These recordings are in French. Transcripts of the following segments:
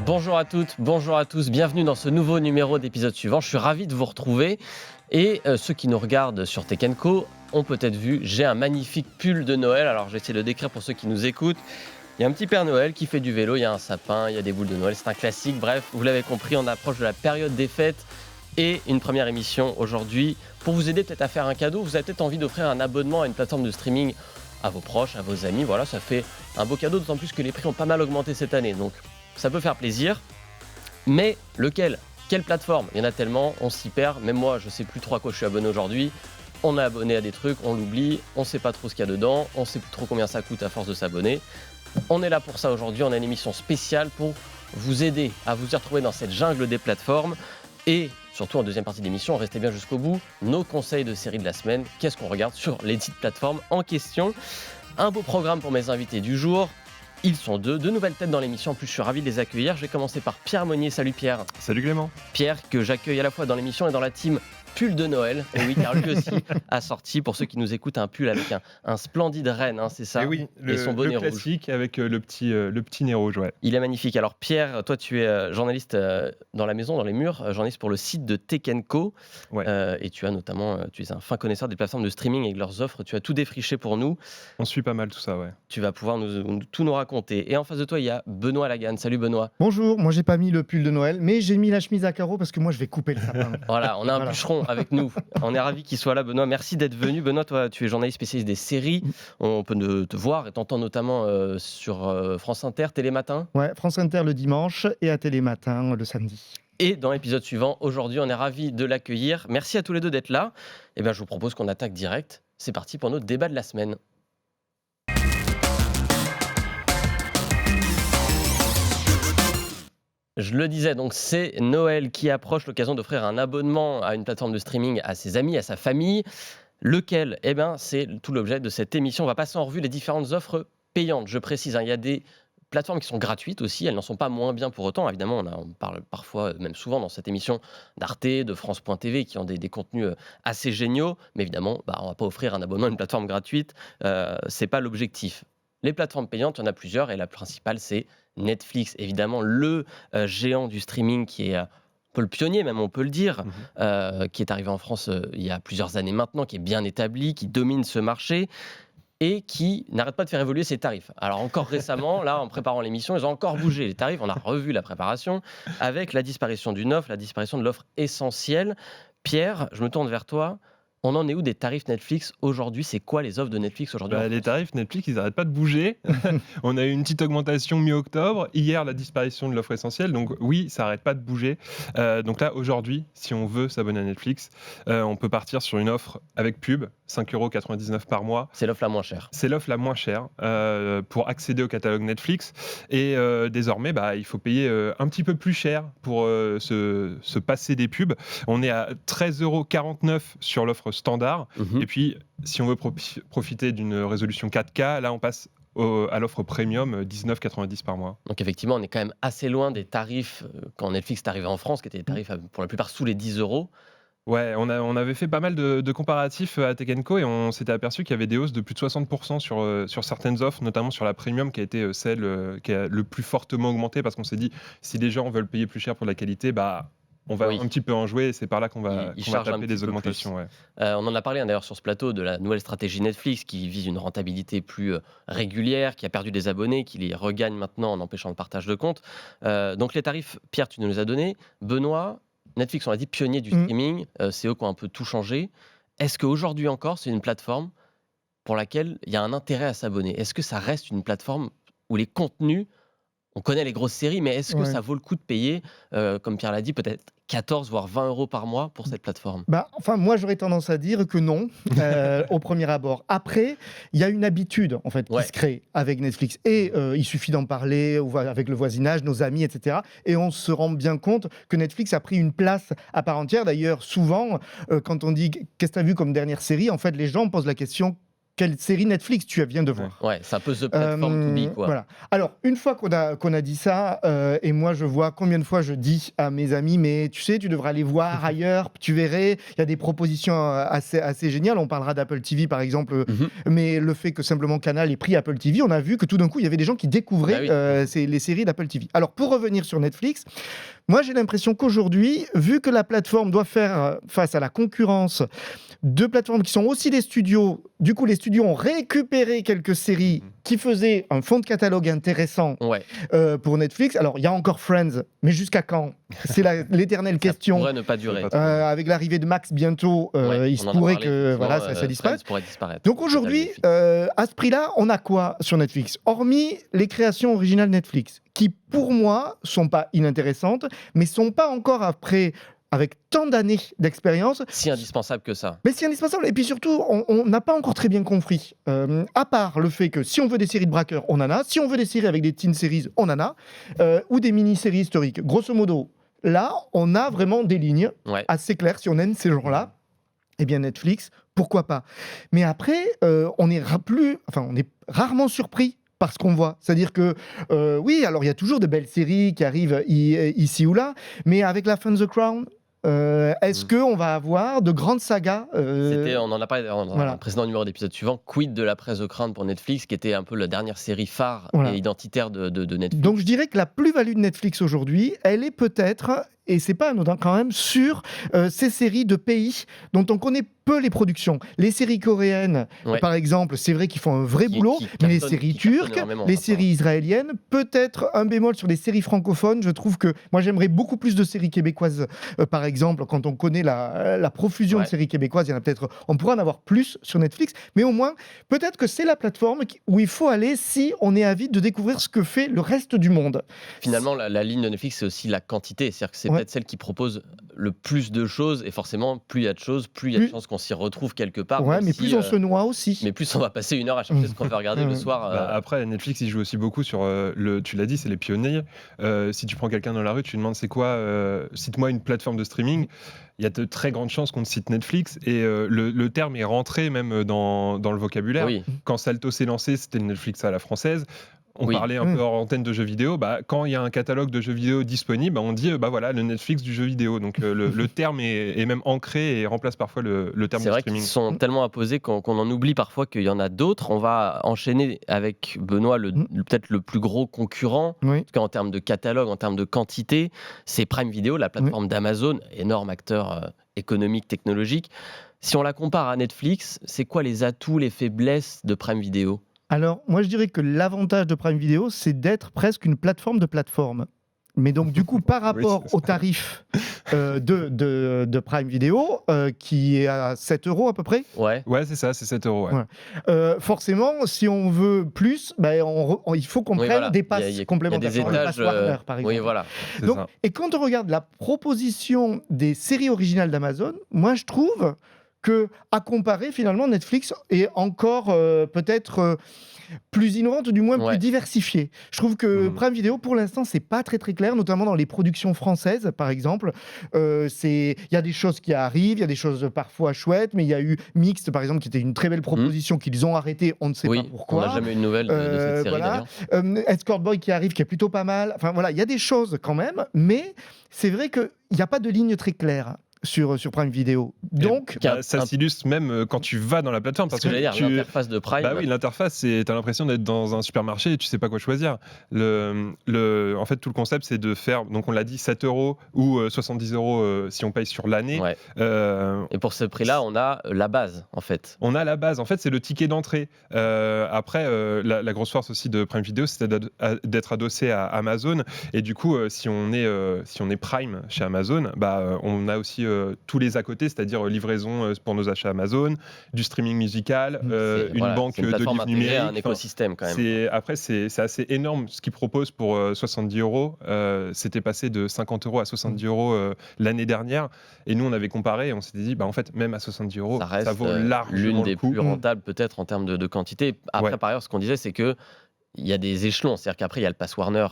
Bonjour à toutes, bonjour à tous, bienvenue dans ce nouveau numéro d'épisode suivant. Je suis ravi de vous retrouver et ceux qui nous regardent sur Tech & Co ont peut-être vu, j'ai un magnifique pull de Noël. Alors j'essaie de le décrire pour ceux qui nous écoutent. Il y a un petit Père Noël qui fait du vélo, il y a un sapin, il y a des boules de Noël, c'est un classique. Bref, vous l'avez compris, on approche de la période des fêtes et une première émission aujourd'hui pour vous aider peut-être à faire un cadeau. Vous avez peut-être envie d'offrir un abonnement à une plateforme de streaming à vos proches, à vos amis. Voilà, ça fait un beau cadeau, d'autant plus que les prix ont pas mal augmenté cette année. Donc ça peut faire plaisir. Mais lequel ? Quelle plateforme ? Il y en a tellement, on s'y perd. Même moi, je ne sais plus trop à quoi je suis abonné aujourd'hui. On est abonné à des trucs, on l'oublie, on ne sait pas trop ce qu'il y a dedans, on ne sait plus trop combien ça coûte à force de s'abonner. On est là pour ça aujourd'hui, on a une émission spéciale pour vous aider à vous y retrouver dans cette jungle des plateformes. Et surtout en deuxième partie d'émission, restez bien jusqu'au bout, nos conseils de série de la semaine, qu'est-ce qu'on regarde sur les petites plateformes en question. Un beau programme pour mes invités du jour. Ils sont deux nouvelles têtes dans l'émission. En plus, je suis ravi de les accueillir. Je vais commencer par Pierre Monnier. Salut Pierre. Salut Clément. Pierre, que j'accueille à la fois dans l'émission et dans la team pull de Noël. Et oui, car lui aussi a sorti, pour ceux qui nous écoutent, un pull avec un splendide renne, hein, c'est ça. Et oui, et son bonnet le rouge. classique avec le petit nez rouge, ouais. Il est magnifique. Alors Pierre, toi tu es journaliste dans la maison, dans les murs, journaliste pour le site de Tech & Co. Ouais. Et tu as notamment, tu es un fin connaisseur des plateformes de streaming et de leurs offres. Tu as tout défriché pour nous. On suit pas mal tout ça, ouais. Tu vas pouvoir tout nous raconter. Et en face de toi, il y a Benoît Lagan. Salut Benoît. Bonjour, moi j'ai pas mis le pull de Noël, mais j'ai mis la chemise à carreaux parce que moi je vais couper le sapin. Voilà, on a un bûcheron avec nous. On est ravis qu'il soit là, Benoît. Merci d'être venu. Benoît, toi, tu es journaliste spécialiste des séries. On peut te voir et t'entendre notamment sur France Inter, Télématin. Ouais, France Inter le dimanche et à Télématin le samedi. Et dans l'épisode suivant, aujourd'hui, on est ravis de l'accueillir. Merci à tous les deux d'être là. Et bien, je vous propose qu'on attaque direct. C'est parti pour notre débat de la semaine. Je le disais, donc c'est Noël qui approche, l'occasion d'offrir un abonnement à une plateforme de streaming à ses amis, à sa famille. Lequel ? Eh bien, c'est tout l'objet de cette émission. On va passer en revue les différentes offres payantes. Je précise, il y a des plateformes qui sont gratuites aussi, elles n'en sont pas moins bien pour autant. Évidemment, on parle parfois, même souvent dans cette émission, d'Arte, de France.tv, qui ont des contenus assez géniaux. Mais évidemment, on ne va pas offrir un abonnement à une plateforme gratuite. Ce n'est pas l'objectif. Les plateformes payantes, il y en a plusieurs, et la principale, c'est Netflix. Évidemment, le géant du streaming qui est un peu le pionnier, même on peut le dire, qui est arrivé en France il y a plusieurs années maintenant, qui est bien établi, qui domine ce marché et qui n'arrête pas de faire évoluer ses tarifs. Alors encore récemment, là, en préparant l'émission, ils ont encore bougé les tarifs. On a revu la préparation avec la disparition d'une offre, la disparition de l'offre essentielle. Pierre, je me tourne vers toi. On en est où des tarifs Netflix aujourd'hui ? C'est quoi les offres de Netflix aujourd'hui ? Les tarifs Netflix, ils n'arrêtent pas de bouger. On a eu une petite augmentation mi-octobre. Hier, la disparition de l'offre essentielle. Donc oui, ça n'arrête pas de bouger. Donc là, aujourd'hui, si on veut s'abonner à Netflix, on peut partir sur une offre avec pub, 5,99 € par mois. C'est l'offre la moins chère. C'est l'offre la moins chère pour accéder au catalogue Netflix. Et désormais, il faut payer un petit peu plus cher pour se passer des pubs. On est à 13,49 € sur l'offre standard. Et puis, si on veut profiter d'une résolution 4K, là, on passe à l'offre premium, 19,90 € par mois. Donc effectivement, on est quand même assez loin des tarifs quand Netflix est arrivé en France, qui étaient des tarifs pour la plupart sous les 10 €. Ouais, on avait fait pas mal de comparatifs à Tech & Co et on s'était aperçu qu'il y avait des hausses de plus de 60% sur certaines offres, notamment sur la premium qui a été celle qui a le plus fortement augmenté, parce qu'on s'est dit, si les gens veulent payer plus cher pour la qualité, on va un petit peu en jouer, et c'est par là qu'on va taper des augmentations. Ouais. On en a parlé d'ailleurs sur ce plateau de la nouvelle stratégie Netflix qui vise une rentabilité plus régulière, qui a perdu des abonnés, qui les regagne maintenant en empêchant le partage de comptes. Donc les tarifs, Pierre, tu nous les as donnés. Benoît, Netflix, on l'a dit, pionnier du streaming, c'est eux qui ont un peu tout changé. Est-ce qu'aujourd'hui encore, c'est une plateforme pour laquelle il y a un intérêt à s'abonner ? Est-ce que ça reste une plateforme où les contenus, on connaît les grosses séries, mais est-ce que ça vaut le coup de payer, comme Pierre l'a dit, peut-être 14 voire 20 € par mois pour cette plateforme ? Moi j'aurais tendance à dire que non, au premier abord. Après, il y a une habitude en fait qui se crée avec Netflix, et il suffit d'en parler avec le voisinage, nos amis, etc. Et on se rend bien compte que Netflix a pris une place à part entière. D'ailleurs, souvent, quand on dit « qu'est-ce que tu as vu comme dernière série ?», en fait, les gens posent la question quelle série Netflix tu viens de voir. Ouais, c'est un peu the platform to be, quoi. Voilà. Alors, une fois qu'on a dit ça, et moi je vois combien de fois je dis à mes amis, mais tu sais, tu devrais aller voir ailleurs, tu verrais, il y a des propositions assez géniales. On parlera d'Apple TV par exemple, mais le fait que simplement Canal ait pris Apple TV, on a vu que tout d'un coup, il y avait des gens qui découvraient les séries d'Apple TV. Alors, pour revenir sur Netflix, moi j'ai l'impression qu'aujourd'hui, vu que la plateforme doit faire face à la concurrence de plateformes qui sont aussi des studios, du coup les studios ont récupéré quelques séries qui faisaient un fond de catalogue intéressant pour Netflix. Alors il y a encore Friends, mais jusqu'à quand ? C'est l'éternelle question. Ça pourrait ne pas durer. Avec l'arrivée de Max bientôt, il se pourrait que ça disparaisse. Donc aujourd'hui, à ce prix-là, on a quoi sur Netflix ? Hormis les créations originales Netflix, qui pour moi sont pas inintéressantes, mais sont pas encore avec tant d'années d'expérience. Si indispensable que ça. Mais si indispensable. Et puis surtout, on n'a pas encore très bien compris. À part le fait que si on veut des séries de braqueurs, on en a. Si on veut des séries avec des teen series, on en a. Ou des mini-séries historiques. Grosso modo, là, on a vraiment des lignes assez claires. Si on aime ces gens-là, eh bien Netflix, pourquoi pas. Mais après, on est rarement surpris par ce qu'on voit. C'est-à-dire que, oui, alors il y a toujours de belles séries qui arrivent ici ou là, mais avec la fin de The Crown, est-ce qu'on va avoir de grandes sagas On en a parlé dans un précédent numéro d'épisode suivant, quid de la presse The Crown pour Netflix, qui était un peu la dernière série phare et identitaire de Netflix. Donc je dirais que la plus-value de Netflix aujourd'hui, elle est peut-être, et c'est pas anodin quand même, sur ces séries de pays dont on connaît peu les productions. Les séries coréennes, par exemple, c'est vrai qu'ils font un vrai boulot, mais les séries turques, les séries israéliennes, peut-être un bémol sur les séries francophones. Je trouve que moi j'aimerais beaucoup plus de séries québécoises, par exemple, quand on connaît la profusion de séries québécoises, il y en a peut-être, on pourrait en avoir plus sur Netflix, mais au moins, peut-être que c'est la plateforme où il faut aller si on est avide de découvrir ce que fait le reste du monde. Finalement, la ligne de Netflix, c'est aussi la quantité, c'est-à-dire que c'est peut-être celle qui propose le plus de choses, et forcément, plus il y a de choses, plus il y a de chances qu'on s'y retrouve quelque part. Ouais, mais plus on se noie aussi. Mais plus on va passer 1 heure à chercher ce qu'on va regarder le soir. Après, Netflix, il joue aussi beaucoup sur tu l'as dit, c'est les pionniers. Si tu prends quelqu'un dans la rue, tu lui demandes c'est quoi, cite-moi une plateforme de streaming. Il y a de très grandes chances qu'on te cite Netflix, et le terme est rentré même dans le vocabulaire. Quand Salto s'est lancé, c'était le Netflix à la française. On parlait un peu hors antenne de jeux vidéo. Quand il y a un catalogue de jeux vidéo disponible, on dit voilà, le Netflix du jeu vidéo. Donc le terme est même ancré et remplace parfois le terme de streaming. C'est vrai qu'ils sont tellement apposés qu'on en oublie parfois qu'il y en a d'autres. On va enchaîner avec Benoît, peut-être le plus gros concurrent, en tout cas en termes de catalogue, en termes de quantité. C'est Prime Video, la plateforme d'Amazon, énorme acteur économique, technologique. Si on la compare à Netflix, c'est quoi les atouts, les faiblesses de Prime Video ? Alors, moi, je dirais que l'avantage de Prime Video, c'est d'être presque une plateforme de plateforme. Mais donc, du coup, par rapport au tarif de Prime Video, qui est à 7 € à peu près. Ouais, c'est ça, c'est 7 €. Forcément, si on veut plus, il faut qu'on prenne des passes complémentaires. Il y a des étages, Warner, par exemple. Oui, voilà. Donc, et quand on regarde la proposition des séries originales d'Amazon, moi, je trouve à comparer, finalement, Netflix est encore peut-être plus innovante, ou du moins plus diversifiée. Je trouve que Prime Video, pour l'instant, c'est pas très très clair, notamment dans les productions françaises, par exemple. Il y a des choses qui arrivent, il y a des choses parfois chouettes, mais il y a eu Mixed, par exemple, qui était une très belle proposition qu'ils ont arrêtée, on ne sait pas pourquoi. On n'a jamais eu de nouvelles de cette série, d'ailleurs. Escort Boy qui arrive, qui est plutôt pas mal. Enfin voilà, il y a des choses quand même, mais c'est vrai qu'il n'y a pas de ligne très claire sur Prime Video. Donc, ça s'illustre même quand tu vas dans la plateforme. Parce que l'interface de Prime. Oui, l'interface, t'as l'impression d'être dans un supermarché et tu sais pas quoi choisir. En fait, tout le concept, c'est de faire, donc on l'a dit, 7 € ou 70 € si on paye sur l'année. Et pour ce prix-là, on a la base, en fait. On a la base. En fait, c'est le ticket d'entrée. Après, la grosse force aussi de Prime Video, c'est d'être adossé à Amazon. Et du coup, si on est Prime chez Amazon, on a aussi tous les à côté, c'est-à-dire livraison pour nos achats Amazon, du streaming musical, une banque de livres numériques. Un écosystème quand même. Après, c'est assez énorme ce qu'ils proposent pour 70 €. C'était passé de 50 € à 70 € l'année dernière. Et nous, on avait comparé et on s'était dit, en fait, même à 70 €, ça vaut largement l'une des le coup. plus rentables peut-être en termes de quantité. Après, par ailleurs, ce qu'on disait, c'est que il y a des échelons, c'est-à-dire qu'après il y a le Pass Warner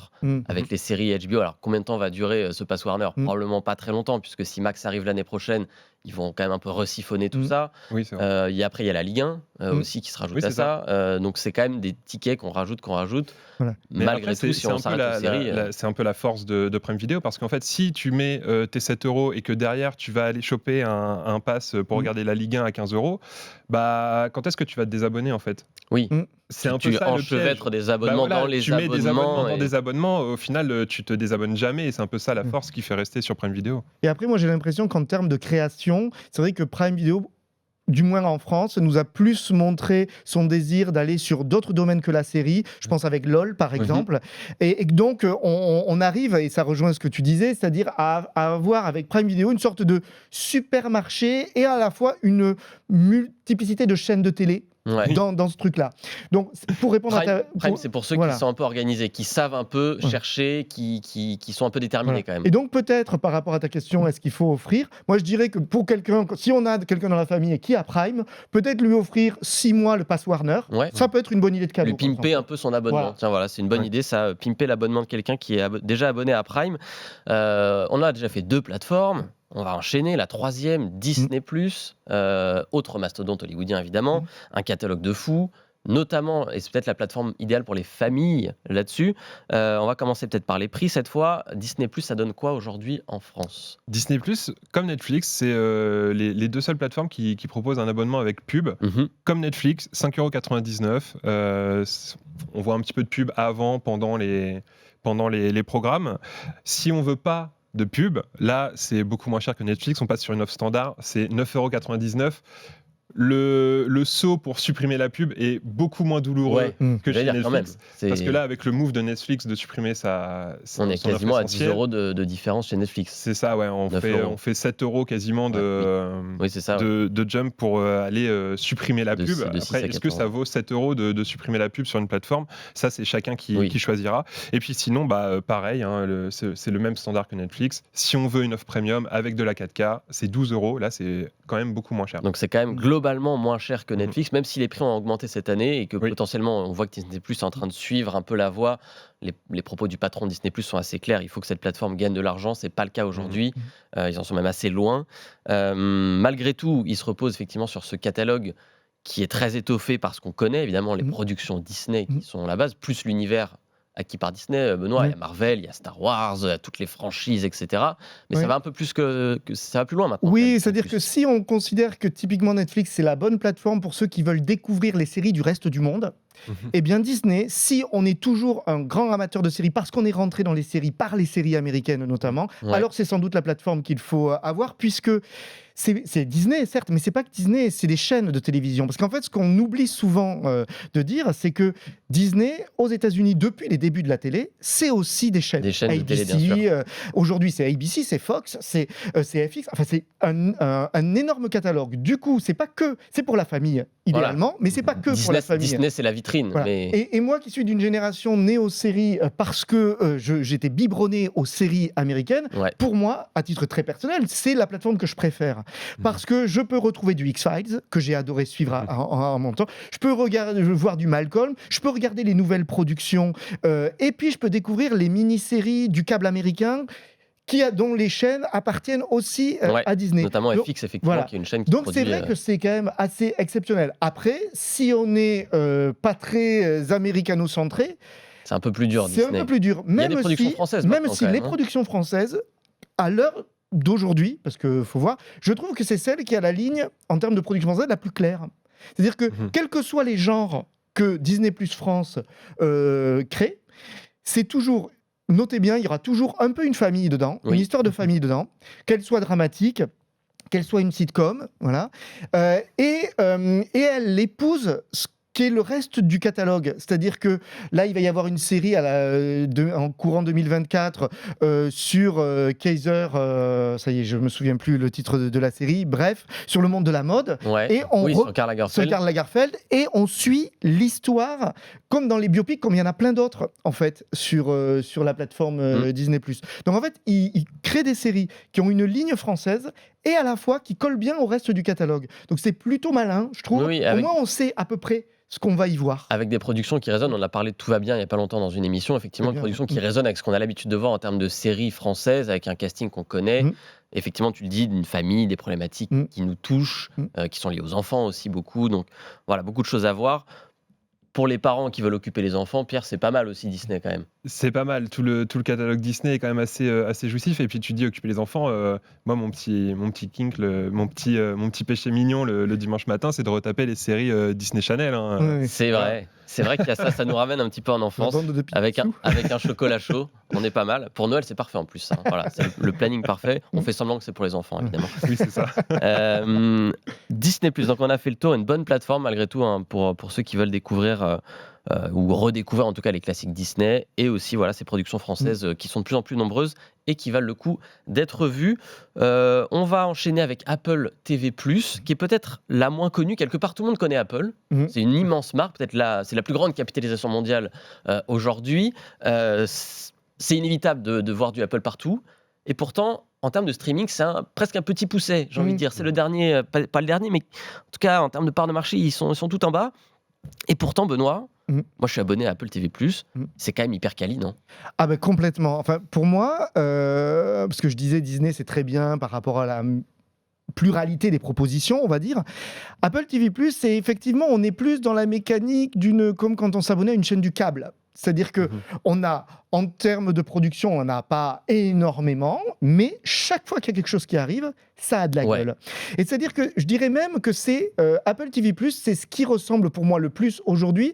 avec les séries HBO. Alors combien de temps va durer ce Pass Warner ? Probablement pas très longtemps, puisque si Max arrive l'année prochaine, ils vont quand même un peu resiphonner tout ça. Oui, c'est vrai. Après, il y a la Ligue 1 aussi qui se rajoute Oui, à c'est ça. Donc, c'est quand même des tickets qu'on rajoute. Voilà. Mais Malgré après, tout, si on s'arrête aux séries. c'est un peu la force de Prime Video, parce qu'en fait, si tu mets tes 7 euros et que derrière, tu vas aller choper un pass pour regarder la Ligue 1 à 15 euros, bah, quand est-ce que tu vas te désabonner, en fait? Oui. C'est un peu Tu ça le piège. enchevêtres des abonnements dans les tu mets des abonnements dans et- des abonnements, au final, tu te désabonnes jamais, et c'est un peu ça la force qui fait rester sur Prime Video. Et après, moi, j'ai l'impression qu'en termes de création, c'est vrai que Prime Video, du moins en France, nous a plus montré son désir d'aller sur d'autres domaines que la série. Je pense avec LOL, par exemple. Et donc, on arrive, et ça rejoint ce que tu disais, c'est-à-dire à avoir avec Prime Video une sorte de supermarché et à la fois une multiplicité de chaînes de télé. Ouais. Dans ce truc-là. Donc, pour répondre Prime, c'est pour ceux voilà. qui sont un peu organisés, qui savent un peu chercher, qui sont un peu déterminés quand même. Et donc, peut-être, par rapport à ta question, est-ce qu'il faut offrir? Moi, je dirais que pour quelqu'un, si on a quelqu'un dans la famille qui a Prime, peut-être lui offrir 6 mois le pass Warner. Ouais. Ça peut être une bonne idée de cadeau. Lui pimper un peu son abonnement. Voilà. Tiens, voilà, c'est une bonne idée, ça, pimper l'abonnement de quelqu'un qui est déjà abonné à Prime. On a déjà fait 2 plateformes. On va enchaîner la 3e, Disney+, autre mastodonte hollywoodien évidemment, un catalogue de fous, notamment, et c'est peut-être la plateforme idéale pour les familles là-dessus. On va commencer peut-être par les prix cette fois. Disney+, ça donne quoi aujourd'hui en France? Disney+, comme Netflix, c'est les 2 seules plateformes qui proposent un abonnement avec pub. Comme Netflix, 5,99 €. On voit un petit peu de pub avant, pendant les programmes. Si on veut pas de pub, là, c'est beaucoup moins cher que Netflix. On passe sur une offre standard, c'est 9,99 €. Le saut pour supprimer la pub est beaucoup moins douloureux que chez Netflix. Parce que là, avec le move de Netflix de supprimer on est quasiment à 10 € de différence chez Netflix. C'est ça, ouais. On fait 7 € quasiment de jump pour aller supprimer la pub. Après, est-ce que ça vaut 7 € de supprimer la pub sur une plateforme? Ça, c'est chacun qui choisira. Et puis sinon, bah, pareil, c'est le même standard que Netflix. Si on veut une offre premium avec de la 4K, c'est 12 €. Là, c'est quand même beaucoup moins cher. Donc c'est quand même globalement moins cher que Netflix, même si les prix ont augmenté cette année et que potentiellement on voit que Disney+ est en train de suivre un peu la voie. Les propos du patron de Disney+ sont assez clairs. Il faut que cette plateforme gagne de l'argent. C'est pas le cas aujourd'hui. Ils en sont même assez loin. Malgré tout, ils se reposent effectivement sur ce catalogue qui est très étoffé parce qu'on connaît évidemment les productions Disney qui sont la base, plus l'univers acquis par Disney, Benoît. Il y a Marvel, il y a Star Wars, toutes les franchises, etc. Mais ça va un peu plus que ça va plus loin maintenant. Oui, c'est-à-dire que si on considère que typiquement Netflix, c'est la bonne plateforme pour ceux qui veulent découvrir les séries du reste du monde, eh bien Disney, si on est toujours un grand amateur de séries, parce qu'on est rentré dans les séries par les séries américaines notamment, alors c'est sans doute la plateforme qu'il faut avoir, puisque c'est Disney, certes, mais c'est pas que Disney, c'est des chaînes de télévision. Parce qu'en fait, ce qu'on oublie souvent de dire, c'est que Disney, aux États-Unis, depuis les débuts de la télé, c'est aussi des chaînes. Des chaînes ABC, de télé, bien sûr. Aujourd'hui, c'est ABC, c'est Fox, c'est FX. Enfin, c'est un énorme catalogue. Du coup, c'est pour la famille, idéalement, mais c'est pas que pour la famille. Disney, c'est la vitrine. Voilà. Mais... Et moi qui suis d'une génération née aux séries parce que j'étais biberonné aux séries américaines, pour moi, à titre très personnel, c'est la plateforme que je préfère. Parce que je peux retrouver du X-Files, que j'ai adoré suivre en mon temps. Je peux voir du Malcolm, je peux regarder les nouvelles productions, et puis je peux découvrir les mini-séries du câble américain dont les chaînes appartiennent aussi à Disney. Notamment FX, effectivement, qui est une chaîne qui Donc c'est vrai que c'est quand même assez exceptionnel. Après, si on n'est pas très américano-centré, c'est un peu plus dur, C'est Disney. un peu plus dur. Il y a des productions françaises même maintenant, si quand les même, productions françaises, à l'heure d'aujourd'hui, parce qu'il faut voir, je trouve que c'est celle qui a la ligne, en termes de production française, la plus claire. C'est-à-dire que, quels que soient les genres que Disney Plus France crée, c'est toujours... Notez bien, il y aura toujours un peu une famille dedans, une histoire de famille dedans, qu'elle soit dramatique, qu'elle soit une sitcom, voilà. Et elle épouse ce qu'est le reste du catalogue. C'est-à-dire que là, il va y avoir une série en courant 2024 sur Kaiser, ça y est, je me souviens plus le titre de la série, bref, sur le monde de la mode. Et sur Karl Lagerfeld. Et on suit l'histoire, comme dans les biopics, comme il y en a plein d'autres, en fait, sur la plateforme Disney+. Donc en fait, il crée des séries qui ont une ligne française et à la fois qui colle bien au reste du catalogue. Donc c'est plutôt malin, je trouve. Oui, Au moins, on sait à peu près ce qu'on va y voir. Avec des productions qui résonnent, on a parlé de Tout va bien il n'y a pas longtemps dans une émission, effectivement, C'est une bien, production ouais. qui résonne avec ce qu'on a l'habitude de voir en termes de séries françaises, avec un casting qu'on connaît. Effectivement, tu le dis, d'une famille, des problématiques qui nous touchent, qui sont liées aux enfants aussi beaucoup. Donc voilà, beaucoup de choses à voir. Pour les parents qui veulent occuper les enfants, Pierre, c'est pas mal aussi Disney quand même. C'est pas mal, tout le catalogue Disney est quand même assez jouissif. Et puis tu dis occuper les enfants, moi mon petit kink, mon petit péché mignon le dimanche matin, c'est de retaper les séries Disney Channel. Hein. Ouais. C'est vrai. C'est vrai qu'il y a ça nous ramène un petit peu en enfance. La bande de Avec Picsou. un chocolat chaud, on est pas mal. Pour Noël, c'est parfait en plus. Hein. Voilà, c'est le planning parfait. On fait semblant que c'est pour les enfants, évidemment. Oui, c'est ça. Disney+, donc on a fait le tour, une bonne plateforme malgré tout hein, pour ceux qui veulent découvrir ou redécouvrir en tout cas les classiques Disney et aussi voilà ces productions françaises qui sont de plus en plus nombreuses et qui valent le coup d'être vues. On va enchaîner avec Apple TV+, qui est peut-être la moins connue. Quelque part, tout le monde connaît Apple. C'est une immense marque, peut-être c'est la plus grande capitalisation mondiale aujourd'hui. C'est inévitable de voir du Apple partout. Et pourtant, en termes de streaming, c'est presque un petit pousset, j'ai envie de dire. C'est le dernier, pas le dernier, mais en tout cas, en termes de part de marché, ils sont tout en bas. Et pourtant, Benoît, moi je suis abonné à Apple TV+, c'est quand même hyper quali, non ? Ah ben complètement. Enfin, pour moi, parce que je disais Disney, c'est très bien par rapport à la pluralité des propositions, on va dire. Apple TV+, c'est effectivement, on est plus dans la mécanique comme quand on s'abonnait à une chaîne du câble. C'est-à-dire que on a, en termes de production, on n'a pas énormément, mais chaque fois qu'il y a quelque chose qui arrive, ça a de la gueule. Et c'est-à-dire que je dirais même que c'est Apple TV+, c'est ce qui ressemble pour moi le plus aujourd'hui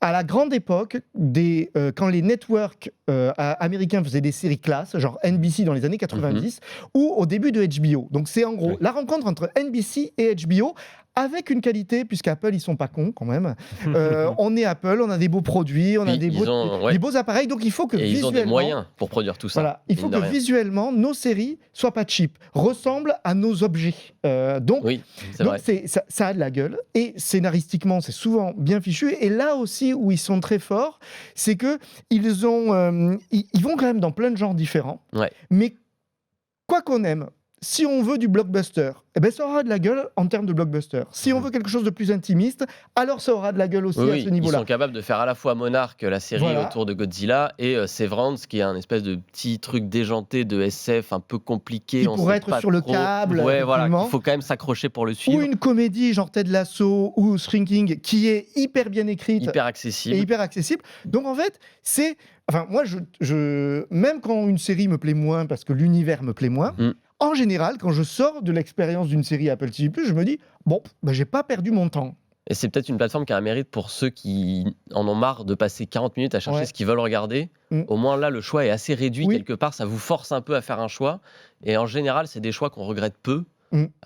à la grande époque quand les networks américains faisaient des séries classe, genre NBC dans les années 90, ou au début de HBO. Donc c'est en gros la rencontre entre NBC et HBO, avec une qualité, puisqu'Apple, ils sont pas cons quand même. On est Apple, on a des beaux produits, on a des beaux appareils, donc il faut que visuellement... ils ont des moyens pour produire tout ça. Voilà, il faut que visuellement, nos séries soient pas cheap, ressemblent à nos objets. Donc ça a de la gueule, et scénaristiquement, c'est souvent bien fichu. Et là aussi où ils sont très forts, c'est que ils vont quand même dans plein de genres différents, mais quoi qu'on aime, si on veut du blockbuster, eh ben ça aura de la gueule en termes de blockbuster. Si on veut quelque chose de plus intimiste, alors ça aura de la gueule aussi à ce niveau-là. Ils sont capables de faire à la fois Monarch, la série autour de Godzilla, et Severance, qui est un espèce de petit truc déjanté de SF un peu compliqué. Qui pourrait être sur le câble. Ouais, voilà, il faut quand même s'accrocher pour le suivre. Ou une comédie genre Ted Lasso ou Shrinking, qui est hyper bien écrite. Hyper accessible. Et hyper accessible. Donc en fait, c'est... Enfin, moi, même quand une série me plaît moins, parce que l'univers me plaît moins, en général, quand je sors de l'expérience d'une série Apple TV+, je me dis, bon, j'ai pas perdu mon temps. Et c'est peut-être une plateforme qui a un mérite pour ceux qui en ont marre de passer 40 minutes à chercher ce qu'ils veulent regarder. Au moins là, le choix est assez réduit quelque part, ça vous force un peu à faire un choix. Et en général, c'est des choix qu'on regrette peu.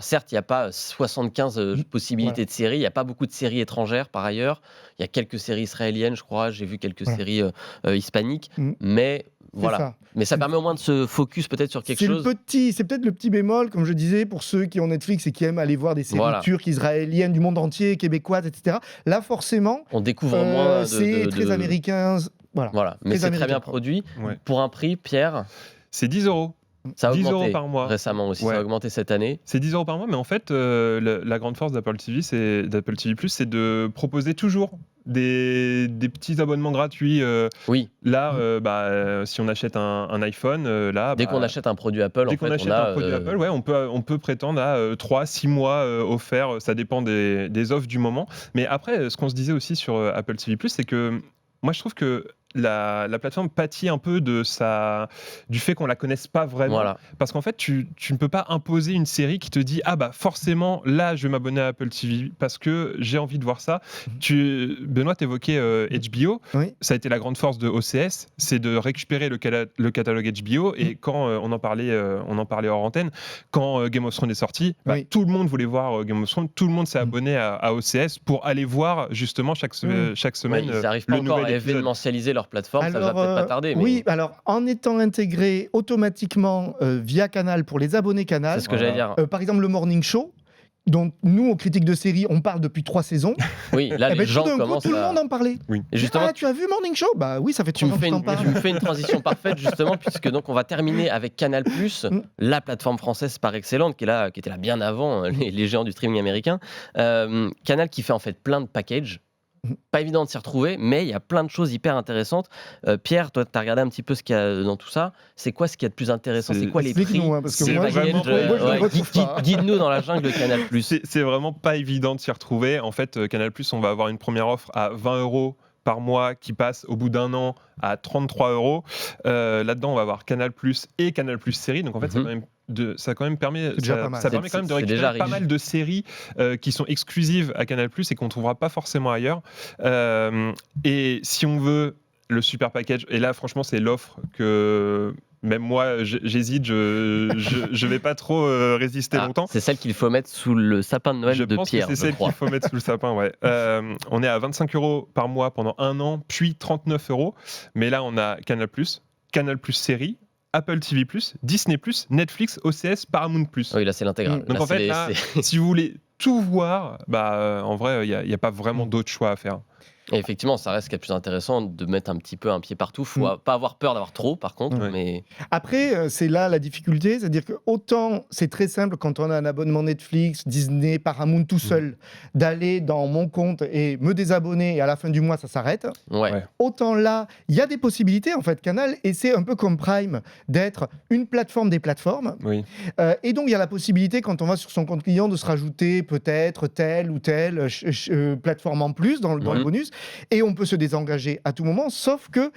Certes, il n'y a pas 75 possibilités de séries, il n'y a pas beaucoup de séries étrangères par ailleurs. Il y a quelques séries israéliennes, je crois, j'ai vu quelques séries hispaniques, mais... Voilà. Mais ça permet au moins de se focus peut-être sur quelque chose. C'est peut-être le petit bémol, comme je disais, pour ceux qui ont Netflix et qui aiment aller voir des séries turques, israéliennes, du monde entier, québécoises, etc. Là, forcément, on découvre moins c'est très américain. Voilà. Mais c'est très bien produit. Pour un prix, Pierre, c'est 10 €. Ça a 10 augmenté € par mois. Récemment aussi, ça a augmenté cette année. C'est 10 € par mois, mais en fait, la grande force d'Apple TV+, c'est de proposer toujours des petits abonnements gratuits. Là, si on achète un iPhone, dès qu'on achète un produit Apple, on peut prétendre à 3-6 mois offerts. Ça dépend des offres du moment. Mais après, ce qu'on se disait aussi sur Apple TV+, c'est que moi, je trouve que la plateforme pâtit un peu du fait qu'on la connaisse pas vraiment. Parce qu'en fait, tu ne peux pas imposer une série qui te dit « Ah bah forcément, là, je vais m'abonner à Apple TV parce que j'ai envie de voir ça. » Benoît, t'évoquais HBO. Ça a été la grande force de OCS, c'est de récupérer le catalogue HBO. Et quand on en parlait hors antenne, quand Game of Thrones est sorti, tout le monde voulait voir Game of Thrones. Tout le monde s'est abonné à OCS pour aller voir justement chaque semaine ils n'arrivent pas encore à événementialiser leur plateforme, ça va peut-être pas tarder. Oui, alors en étant intégré automatiquement via Canal pour les abonnés Canal, c'est ce que j'allais dire. Par exemple le Morning Show, dont nous, aux critiques de séries, on parle depuis 3 saisons. Oui, là, Eh les ben, gens tout d'un coup, commencent tout le à... monde en parlait. Oui. Et justement, Ah, tu as vu Morning Show? Bah oui, ça fait tu 3 me ans que fais je t'en une, parle. tu me fais une transition parfaite, justement, puisque donc on va terminer avec Canal+, la plateforme française par excellence, qui était là bien avant les géants du streaming américain. Canal qui fait en fait plein de packages. Pas évident de s'y retrouver, mais il y a plein de choses hyper intéressantes. Pierre, toi, tu as regardé un petit peu ce qu'il y a dans tout ça. C'est quoi ce qu'il y a de plus intéressant? C'est quoi les prix? Explique-nous, parce que C'est moi, je ne vraiment- le retrouve pas. Guide-nous dans la jungle de Canal+. C'est vraiment pas évident de s'y retrouver. En fait, Canal+, on va avoir une première offre à 20 € par mois qui passe au bout d'un an à 33 €. Là-dedans, on va avoir Canal+ et Canal+ série. Donc en fait, ça quand même permet, déjà pas mal. ça permet quand même de C'est déjà récupérer pas riche. mal de séries qui sont exclusives à Canal+ et qu'on ne trouvera pas forcément ailleurs. Et si on veut le super package, et là franchement c'est l'offre que même moi j'hésite, je vais pas trop résister longtemps. C'est celle qu'il faut mettre sous le sapin de Noël Je de pense Pierre, que c'est celle qu'il faut mettre sous le sapin, ouais. On est à 25 € par mois pendant un an, puis 39 €. Mais là, on a Canal+, Canal+ série, Apple TV+, Disney+, Netflix, OCS, Paramount+. Oui, là c'est l'intégral. Donc Là, en fait, là, si vous voulez tout voir, en vrai, il n'y a pas vraiment d'autre choix à faire. Et effectivement, ça reste ce qui est le plus intéressant, de mettre un petit peu un pied partout. Faut pas avoir peur d'avoir trop, par contre. Ouais. Mais... Après, c'est là la difficulté, c'est-à-dire que autant c'est très simple quand on a un abonnement Netflix, Disney, Paramount tout seul, d'aller dans mon compte et me désabonner et à la fin du mois ça s'arrête. Ouais. Autant là, il y a des possibilités en fait, Canal, et c'est un peu comme Prime d'être une plateforme des plateformes. Oui. Et donc il y a la possibilité quand on va sur son compte client de se rajouter peut-être telle ou telle plateforme en plus dans le bonus, et on peut se désengager à tout moment, sauf que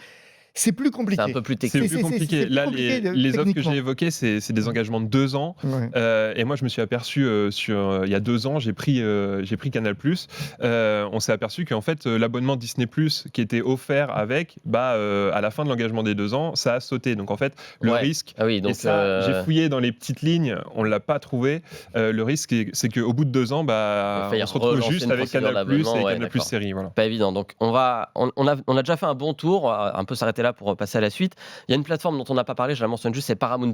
c'est plus compliqué. C'est un peu plus C'est technique. plus compliqué. c'est plus Là, compliqué les offres que techniquement. j'ai évoquées, c'est des engagements de 2 ans. Ouais. Et moi, je me suis aperçu, il y a 2 ans, j'ai pris Canal+. On s'est aperçu qu'en fait, l'abonnement Disney+, qui était offert avec, à la fin de l'engagement des 2 ans, ça a sauté. Donc en fait, le risque, Ah oui, donc, et ça, j'ai fouillé dans les petites lignes, on ne l'a pas trouvé. Le risque, c'est qu'au bout de 2 ans, on se retrouve juste avec Canal+, et Canal+ série. Voilà. Pas évident. Donc on a déjà fait un bon tour, on va un peu s'arrêter là pour passer à la suite. Il y a une plateforme dont on n'a pas parlé, je la mentionne juste, c'est Paramount+.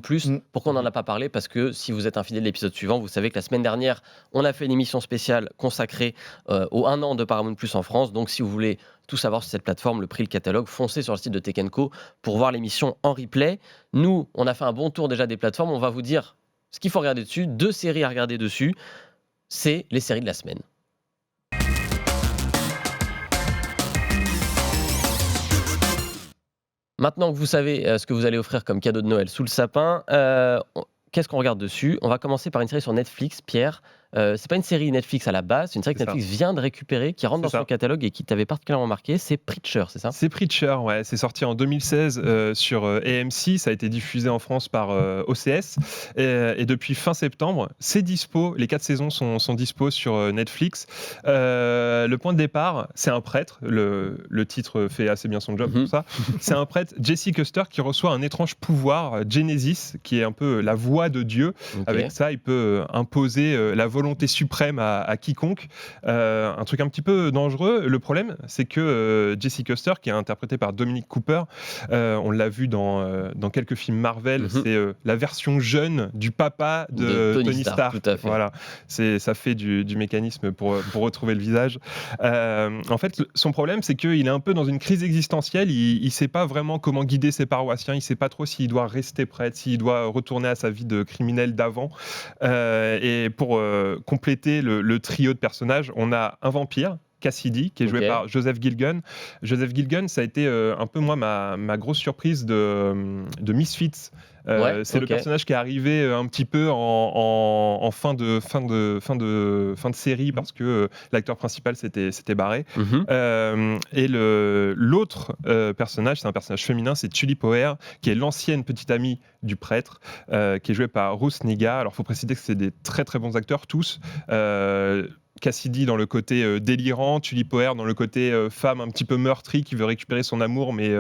Pourquoi on n'en a pas parlé? Parce que si vous êtes un fidèle de l'épisode suivant, vous savez que la semaine dernière, on a fait une émission spéciale consacrée au 1 an de Paramount+ en France. Donc si vous voulez tout savoir sur cette plateforme, le prix, le catalogue, foncez sur le site de Tech & Co pour voir l'émission en replay. Nous, on a fait un bon tour déjà des plateformes. On va vous dire ce qu'il faut regarder dessus. 2 séries à regarder dessus, c'est les séries de la semaine. Maintenant que vous savez ce que vous allez offrir comme cadeau de Noël sous le sapin, qu'est-ce qu'on regarde dessus? On va commencer par une série sur Netflix, Pierre. C'est pas une série Netflix à la base, c'est une série que Netflix vient de récupérer, qui rentre dans son catalogue et qui t'avait particulièrement marqué. C'est Preacher, c'est ça? C'est Preacher, ouais. C'est sorti en 2016 sur AMC. Ça a été diffusé en France par OCS. Et depuis fin septembre, c'est dispo. Les 4 saisons sont dispo sur Netflix. Le point de départ, c'est un prêtre. Le titre fait assez bien son job pour ça. C'est un prêtre, Jesse Custer, qui reçoit un étrange pouvoir, Genesis, qui est un peu la voix de Dieu. Okay. Avec ça, il peut imposer la volonté suprême à quiconque. Un truc un petit peu dangereux. Le problème, c'est que Jesse Custer, qui est interprété par Dominic Cooper, on l'a vu dans quelques films Marvel, c'est la version jeune du papa de Tony Stark. Tout à fait. Voilà. Ça fait du mécanisme pour retrouver le visage. En fait, son problème, c'est qu'il est un peu dans une crise existentielle. Il ne sait pas vraiment comment guider ses paroissiens. Il ne sait pas trop s'il doit rester prêtre, s'il doit retourner à sa vie de criminel d'avant. Et pour compléter le trio de personnages, on a un vampire, Cassidy, qui est joué par Joseph Gilgun. Joseph Gilgun, ça a été un peu moi ma grosse surprise de Misfits. C'est le personnage qui est arrivé un petit peu en fin de série parce que l'acteur principal s'était barré. Et l'autre personnage, c'est un personnage féminin, c'est Tulip O'Hare, qui est l'ancienne petite amie du prêtre, qui est jouée par Ruth Negga. Alors, il faut préciser que c'est des très très bons acteurs tous. Cassidy dans le côté délirant, Tulip O'Hare dans le côté femme un petit peu meurtrie qui veut récupérer son amour mais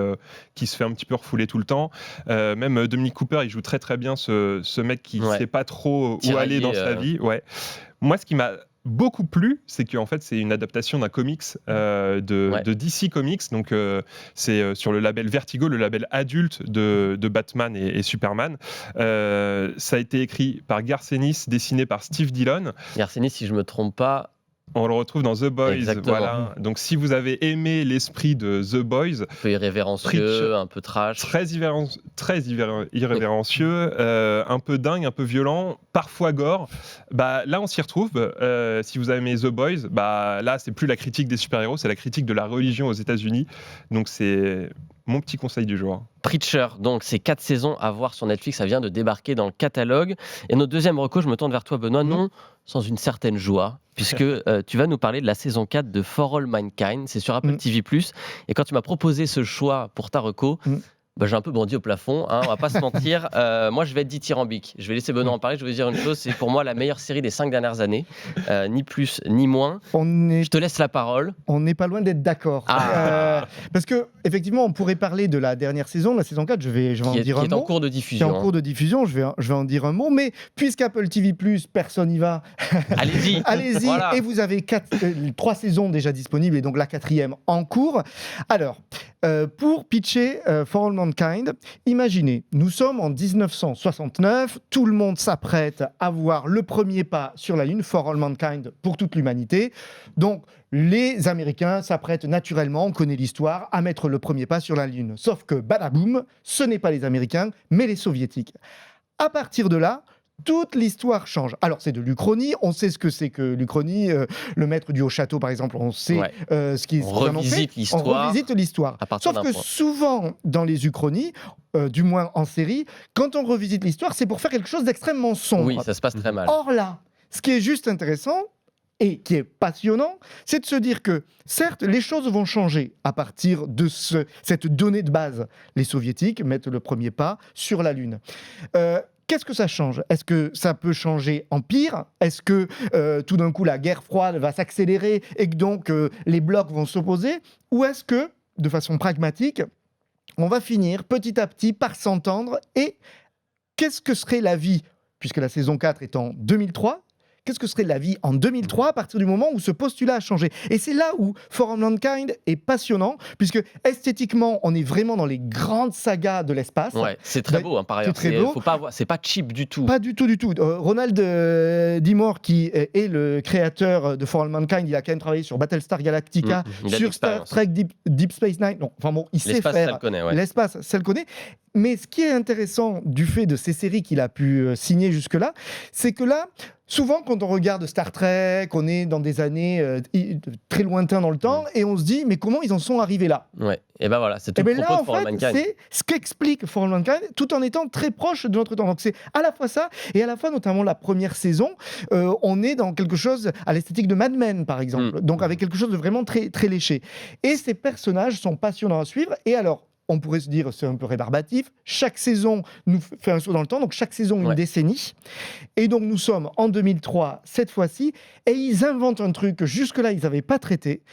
qui se fait un petit peu refouler tout le temps. Même Dominic Cooper, il joue très très bien ce mec qui ne sait pas trop où aller dans sa vie. Ouais. Moi, ce qui m'a beaucoup plu, c'est qu'en fait c'est une adaptation d'un comics de DC Comics, donc c'est sur le label Vertigo, le label adulte de Batman et Superman. Ça a été écrit par Garth Ennis, dessiné par Steve Dillon. Garth Ennis, si je me trompe pas, on le retrouve dans The Boys. Exactement. Voilà. Donc si vous avez aimé l'esprit de The Boys, un peu irrévérencieux, un peu trash, très irrévérencieux, un peu dingue, un peu violent, parfois gore, bah là on s'y retrouve. Si vous avez aimé The Boys, bah là c'est plus la critique des super-héros, c'est la critique de la religion aux États-Unis. Donc c'est mon petit conseil du jour. Preacher, donc c'est 4 saisons à voir sur Netflix, ça vient de débarquer dans le catalogue. Et notre deuxième reco, je me tourne vers toi Benoît, non sans une certaine joie, puisque tu vas nous parler de la saison 4 de For All Mankind, c'est sur Apple TV+. Et quand tu m'as proposé ce choix pour ta reco, bah, j'ai un peu bondi au plafond, on va pas se mentir. Moi, je vais être dithyrambique. Je vais laisser Benoît en parler. Je vais vous dire une chose, c'est pour moi la meilleure série des 5 dernières années, ni plus ni moins. Je te laisse la parole. On n'est pas loin d'être d'accord. Parce que effectivement, on pourrait parler de la dernière saison, la saison 4. Je vais en dire un mot. Qui est en cours de diffusion. Qui est en cours de diffusion. Je vais en dire un mot. Mais puisqu'Apple TV+, personne n'y va. Allez-y. Allez-y. Voilà. Et vous avez 3 saisons déjà disponibles et donc la 4e en cours. Alors, pour pitcher For All Mankind, imaginez, nous sommes en 1969, tout le monde s'apprête à voir le premier pas sur la Lune, For All Mankind, pour toute l'humanité. Donc, les Américains s'apprêtent naturellement, on connaît l'histoire, à mettre le premier pas sur la Lune. Sauf que, badaboum, ce n'est pas les Américains, mais les Soviétiques. À partir de là, toute l'histoire change. Alors, c'est de l'Uchronie, on sait ce que c'est que l'Uchronie, le maître du Haut-Château, par exemple, on sait ce qu'ils ont fait. On revisite l'histoire. Sauf que souvent, dans les Uchronies, du moins en série, quand on revisite l'histoire, c'est pour faire quelque chose d'extrêmement sombre. Oui, ça se passe très mal. Or là, ce qui est juste intéressant, et qui est passionnant, c'est de se dire que, certes, les choses vont changer à partir de cette donnée de base. Les Soviétiques mettent le premier pas sur la Lune. Qu'est-ce que ça change ? Est-ce que ça peut changer en pire ? Est-ce que tout d'un coup la guerre froide va s'accélérer et que donc les blocs vont s'opposer ? Ou est-ce que, de façon pragmatique, on va finir petit à petit par s'entendre ? Et qu'est-ce que serait la vie, puisque la saison 4 est en 2003 ? Qu'est-ce que serait la vie en 2003 à partir du moment où ce postulat a changé ? Et c'est là où For All Mankind est passionnant, puisque esthétiquement, on est vraiment dans les grandes sagas de l'espace. Ouais, c'est très beau, par ailleurs. C'est pas cheap du tout. Pas du tout, du tout. Ronald D. Moore, qui est le créateur de For All Mankind, il a quand même travaillé sur Battlestar Galactica, sur Star Trek Deep Space Nine. Non, enfin bon, il sait faire. Ça le connaît, L'espace, ça le connaît. Mais ce qui est intéressant du fait de ces séries qu'il a pu signer jusque-là, c'est que là, souvent quand on regarde Star Trek, on est dans des années très lointains dans le temps, et on se dit, mais comment ils en sont arrivés là ? Ouais, et ben voilà, c'est tout le propos de For All Mankind. C'est ce qu'explique For All Mankind, tout en étant très proche de notre temps. Donc c'est à la fois ça, et à la fois notamment la première saison, on est dans quelque chose à l'esthétique de Mad Men, par exemple, donc avec quelque chose de vraiment très, très léché. Et ces personnages sont passionnants à suivre, et alors, on pourrait se dire, c'est un peu rébarbatif, chaque saison nous fait un saut dans le temps, donc chaque saison une décennie. Et donc nous sommes en 2003, cette fois-ci, et ils inventent un truc que jusque-là, ils n'avaient pas traité,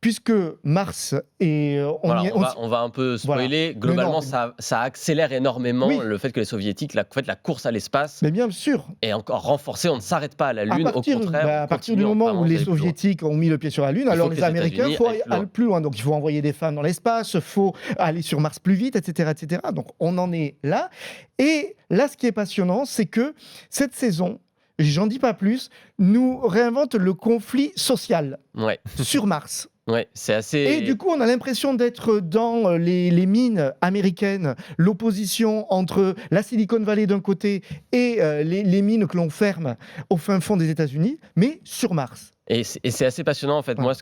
puisque Mars et... on va un peu spoiler. Voilà. Globalement, ça accélère énormément le fait que les Soviétiques, la course à l'espace... Mais bien sûr. Et encore renforcée, on ne s'arrête pas à la Lune, au contraire. À partir du moment où les Soviétiques ont mis le pied sur la Lune, alors les Américains, il faut aller plus loin. Donc il faut envoyer des femmes dans l'espace, il faut aller sur Mars plus vite, etc., etc. Donc on en est là. Et là, ce qui est passionnant, c'est que cette saison, j'en dis pas plus, nous réinvente le conflit social sur Mars. Ouais, c'est assez... Et du coup, on a l'impression d'être dans les mines américaines, l'opposition entre la Silicon Valley d'un côté et les mines que l'on ferme au fin fond des États-Unis, mais sur Mars. Et c'est assez passionnant, en fait. Moi,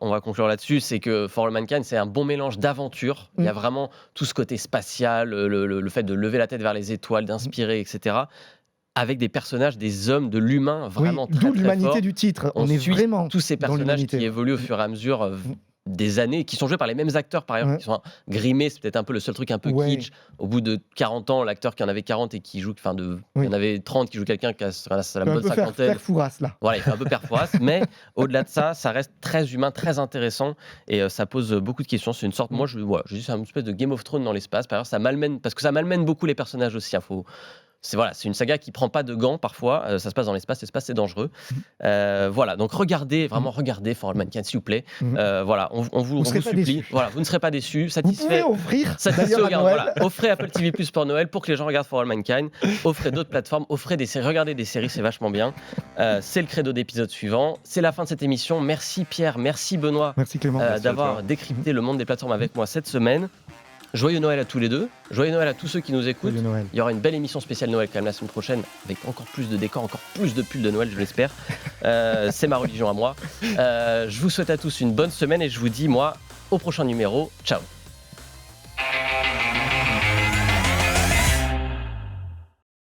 on va conclure là-dessus, c'est que For All Mankind, c'est un bon mélange d'aventure. Il y a vraiment tout ce côté spatial, le fait de lever la tête vers les étoiles, d'inspirer, etc., avec des personnages, des hommes, de l'humain vraiment très, très fort. D'où l'humanité du titre. On est vraiment tous ces personnages qui évoluent au fur et à mesure des années, qui sont joués par les mêmes acteurs par ailleurs, qui sont grimés, c'est peut-être un peu le seul truc un peu kitsch. Au bout de 40 ans, l'acteur qui en avait 40 et qui joue, il y en avait 30 qui joue quelqu'un qui a la bonne cinquantaine. Père Fouras, là. Voilà, il fait un peu Père Fouras, mais au-delà de ça, ça reste très humain, très intéressant, et ça pose beaucoup de questions. C'est une sorte, moi je dis c'est une espèce de Game of Thrones dans l'espace, par ailleurs ça malmène, parce que ça malmène beaucoup les personnages aussi, c'est une saga qui prend pas de gants parfois. Ça se passe dans l'espace c'est dangereux. Voilà, donc regardez For All Mankind, s'il vous plaît. Voilà, on vous supplie. Voilà, vous ne serez pas déçus. Satisfait. Vous pouvez offrir. Voilà, offrez Apple TV+ pour Noël pour que les gens regardent For All Mankind. Offrez d'autres plateformes. Offrez des séries. Regardez des séries, c'est vachement bien. C'est le credo d'épisode suivant. C'est la fin de cette émission. Merci Pierre, merci Benoît. Merci Clément. D'avoir décrypté le monde des plateformes avec moi cette semaine. Joyeux Noël à tous les deux. Joyeux Noël à tous ceux qui nous écoutent. Il y aura une belle émission spéciale Noël quand même la semaine prochaine avec encore plus de décors, encore plus de pulls de Noël, je l'espère. C'est ma religion à moi. Je vous souhaite à tous une bonne semaine et je vous dis, moi, au prochain numéro. Ciao.